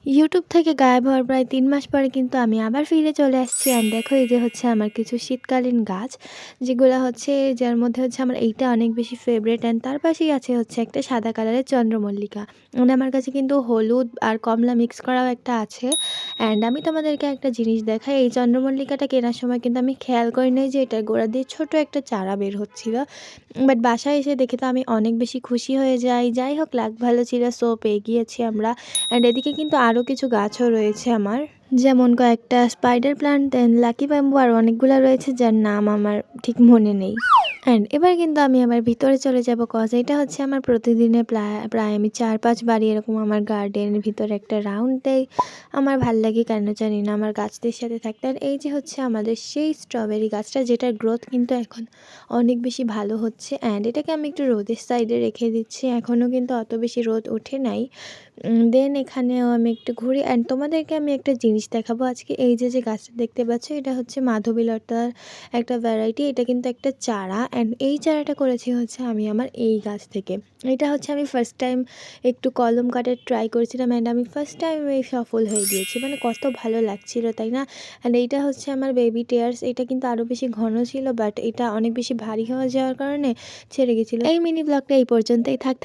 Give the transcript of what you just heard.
YouTube থেকে গায়েব হওয়ার প্রায় ৩ মাস পরে কিন্তু আমি আবার ফিরে চলে আসছি। অ্যান্ড দেখো এই যে হচ্ছে আমার কিছু শীতকালীন গাছ, যেগুলা হচ্ছে যার মধ্যে হচ্ছে আমার এইটা অনেক বেশি ফেভারেট। অ্যান্ড তার পাশেই আছে হচ্ছে একটা সাদা কালারের চন্দ্রমল্লিকা। মানে আমার কাছে কিন্তু হলুদ আর কমলা মিক্স করাও একটা আছে। অ্যান্ড আমি তোমাদেরকে একটা জিনিস দেখাই, এই চন্দ্রমল্লিকাটা কেনার সময় কিন্তু আমি খেয়াল করি নাই যে এটার গোড়া দিয়ে ছোট একটা চারা বের হচ্ছিল। বাট বাসায় এসে দেখে তো আমি অনেক বেশি খুশি হয়ে যাই। যাই হোক, লাক ভালো ছিল, সো পেয়ে গিয়েছি আমরা। অ্যান্ড এদিকে কিন্তু আরও কিছু গাছও রয়েছে আমার, যেমন কয়েকটা স্পাইডার প্লান্ট, দেন লাকি ব্যাম্বু, আর অনেকগুলো রয়েছে যার নাম আমার ঠিক মনে নেই। অ্যান্ড এবার কিন্তু আমি আমার ভিতরে চলে যাব, কজ এটা হচ্ছে আমার প্রতিদিনের প্রায় আমি ৪-৫ বারই এরকম আমার গার্ডেনের ভিতরে একটা রাউন্ড দেই। আমার ভাল লাগে কেন জানি না আমার গাছদের সাথে থাকতে। আর এই যে হচ্ছে আমাদের সেই স্ট্রবেরি গাছটা, যেটার গ্রোথ কিন্তু এখন অনেক বেশি ভালো হচ্ছে। অ্যান্ড এটাকে আমি একটু রোদের সাইডে রেখে দিচ্ছি, এখনও কিন্তু অত বেশি রোদ ওঠে নাই। দেন এখানেও আমি একটু ঘুরি। অ্যান্ড তোমাদেরকে আমি একটা জিনিস দেখাবো আজকে। এই যে গাছটা দেখতে পাচ্ছ, এটা হচ্ছে মাধবীলতার একটা ভ্যারাইটি। এটা কিন্তু একটা চারা। অ্যান্ড এই চারাটা করেছি হচ্ছে আমি আমার এই গাছ থেকে। এটা হচ্ছে আমি ফার্স্ট টাইম একটু কলম কাটার ট্রাই করেছিলাম, অ্যান্ড আমি ফার্স্ট টাইম এই সফল হয়ে গিয়েছি। মানে কত ভালো লাগছিল, তাই না? অ্যান্ড এইটা হচ্ছে আমার বেবি টেয়ার্স। এটা কিন্তু আরও বেশি ঘন ছিল, বাট এটা অনেক বেশি ভারী হয়ে যাওয়ার কারণে ছেড়ে গেছিলো। এই মিনি ব্লগটা এই পর্যন্তই থাক।